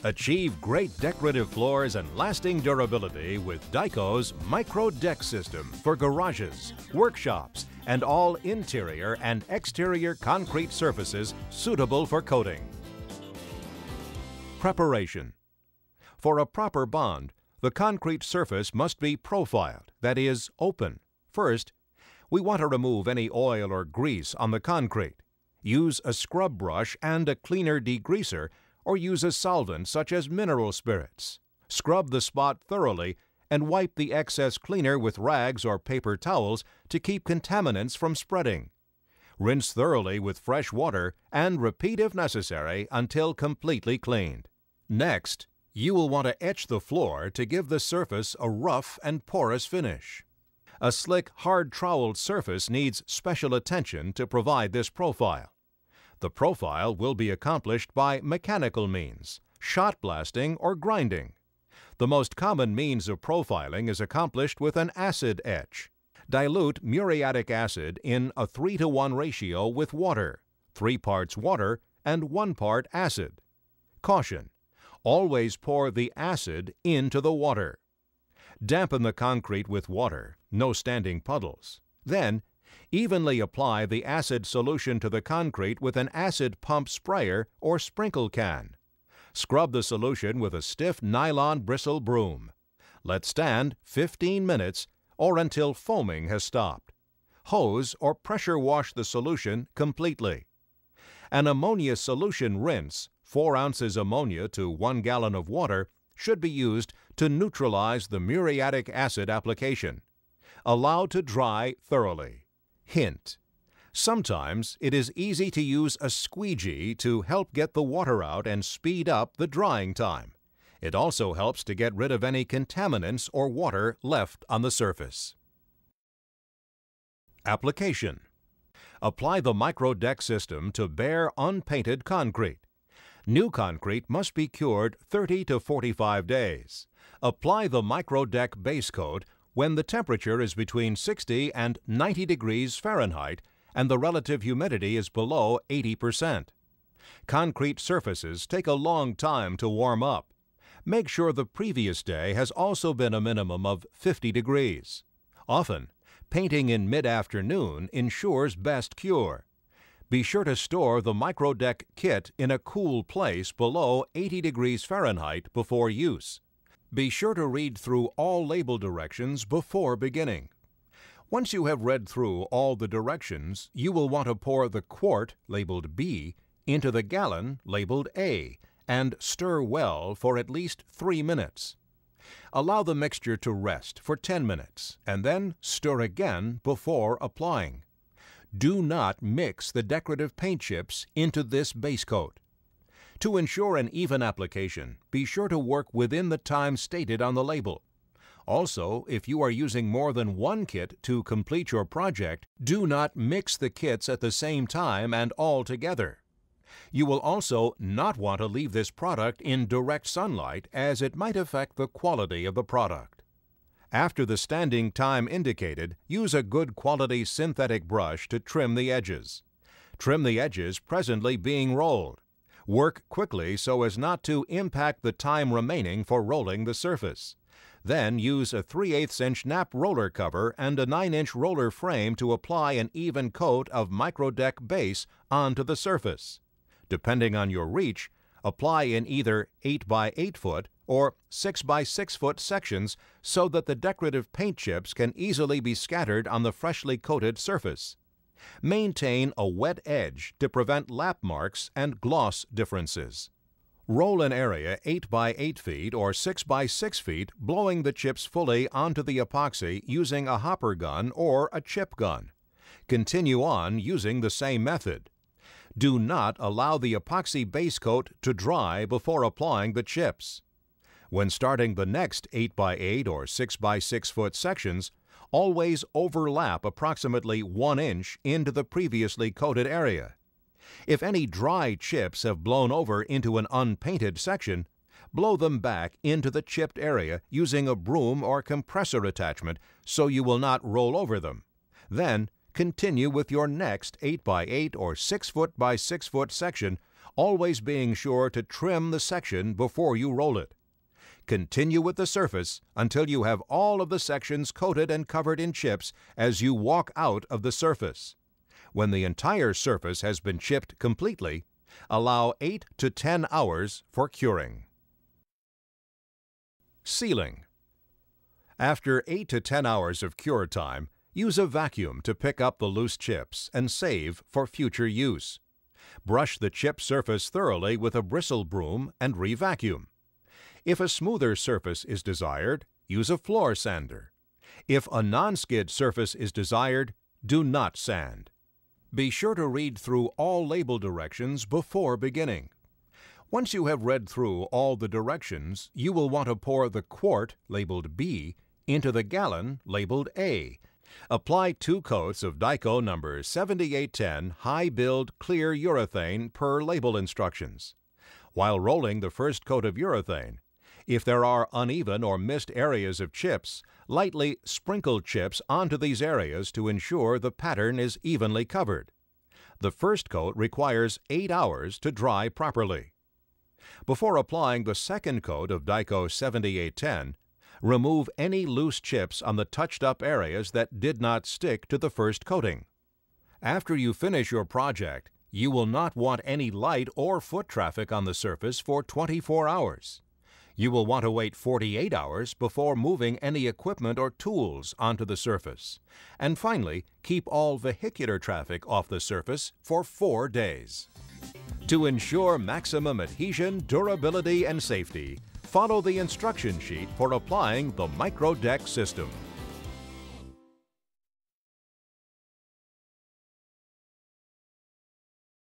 Achieve great decorative floors and lasting durability with Dyco's Micro Deck System for garages, workshops, and all interior and exterior concrete surfaces suitable for coating. Preparation. For a proper bond, the concrete surface must be profiled, that is, open. First, we want to remove any oil or grease on the concrete. Use a scrub brush and a cleaner degreaser, or use a solvent such as mineral spirits. Scrub the spot thoroughly and wipe the excess cleaner with rags or paper towels to keep contaminants from spreading. Rinse thoroughly with fresh water and repeat if necessary until completely cleaned. Next, you will want to etch the floor to give the surface a rough and porous finish. A slick, hard troweled surface needs special attention to provide this profile. The profile will be accomplished by mechanical means, shot blasting or grinding. The most common means of profiling is accomplished with an acid etch. Dilute muriatic acid in a 3:1 ratio with water, 3 parts water and 1 part acid. Caution: always pour the acid into the water. Dampen the concrete with water, no standing puddles. Then, evenly apply the acid solution to the concrete with an acid pump sprayer or sprinkle can. Scrub the solution with a stiff nylon bristle broom. Let stand 15 minutes or until foaming has stopped. Hose or pressure wash the solution completely. An ammonia solution rinse, 4 ounces ammonia to 1 gallon of water, should be used to neutralize the muriatic acid application. Allow to dry thoroughly. Hint: sometimes it is easy to use a squeegee to help get the water out and speed up the drying time. It also helps to get rid of any contaminants or water left on the surface. Application. Apply the Micro Deck System to bare, unpainted concrete. New concrete must be cured 30 to 45 days. Apply the Micro Deck base coat when the temperature is between 60 and 90 degrees Fahrenheit and the relative humidity is below 80%. Concrete surfaces take a long time to warm up. Make sure the previous day has also been a minimum of 50 degrees. Often, painting in mid-afternoon ensures best cure. Be sure to store the Micro Deck kit in a cool place below 80 degrees Fahrenheit before use. Be sure to read through all label directions before beginning. Once you have read through all the directions, you will want to pour the quart, labeled B, into the gallon, labeled A, and stir well for at least 3 minutes. Allow the mixture to rest for 10 minutes, and then stir again before applying. Do not mix the decorative paint chips into this base coat. To ensure an even application, be sure to work within the time stated on the label. Also, if you are using more than one kit to complete your project, do not mix the kits at the same time and all together. You will also not want to leave this product in direct sunlight, as it might affect the quality of the product. After the standing time indicated, use a good quality synthetic brush to trim the edges. Trim the edges presently being rolled. Work quickly so as not to impact the time remaining for rolling the surface. Then use a 3/8 inch nap roller cover and a 9-inch roller frame to apply an even coat of Micro Deck base onto the surface. Depending on your reach, apply in either 8 by 8 foot or 6 by 6 foot sections so that the decorative paint chips can easily be scattered on the freshly coated surface. Maintain a wet edge to prevent lap marks and gloss differences. Roll an area 8 by 8 feet or 6 by 6 feet, blowing the chips fully onto the epoxy using a hopper gun or a chip gun. Continue on using the same method. Do not allow the epoxy base coat to dry before applying the chips. When starting the next 8 by 8 or 6 by 6 foot sections, always overlap approximately 1 inch into the previously coated area. If any dry chips have blown over into an unpainted section, blow them back into the chipped area using a broom or compressor attachment so you will not roll over them. Then, continue with your next 8 by 8 or 6 foot by 6 foot section, always being sure to trim the section before you roll it. Continue with the surface until you have all of the sections coated and covered in chips as you walk out of the surface. When the entire surface has been chipped completely, allow 8 to 10 hours for curing. Sealing. After 8 to 10 hours of cure time, use a vacuum to pick up the loose chips and save for future use. Brush the chip surface thoroughly with a bristle broom and re-vacuum. If a smoother surface is desired, use a floor sander. If a non-skid surface is desired, do not sand. Be sure to read through all label directions before beginning. Once you have read through all the directions, you will want to pour the quart, labeled B, into the gallon, labeled A. Apply 2 coats of Dyco number 7810 High Build Clear Urethane per label instructions. While rolling the first coat of urethane, if there are uneven or missed areas of chips, lightly sprinkle chips onto these areas to ensure the pattern is evenly covered. The first coat requires 8 hours to dry properly. Before applying the second coat of Dyco 7810, remove any loose chips on the touched-up areas that did not stick to the first coating. After you finish your project, you will not want any light or foot traffic on the surface for 24 hours. You will want to wait 48 hours before moving any equipment or tools onto the surface. And finally, keep all vehicular traffic off the surface for 4 days. To ensure maximum adhesion, durability, and safety, follow the instruction sheet for applying the MicroDeck system.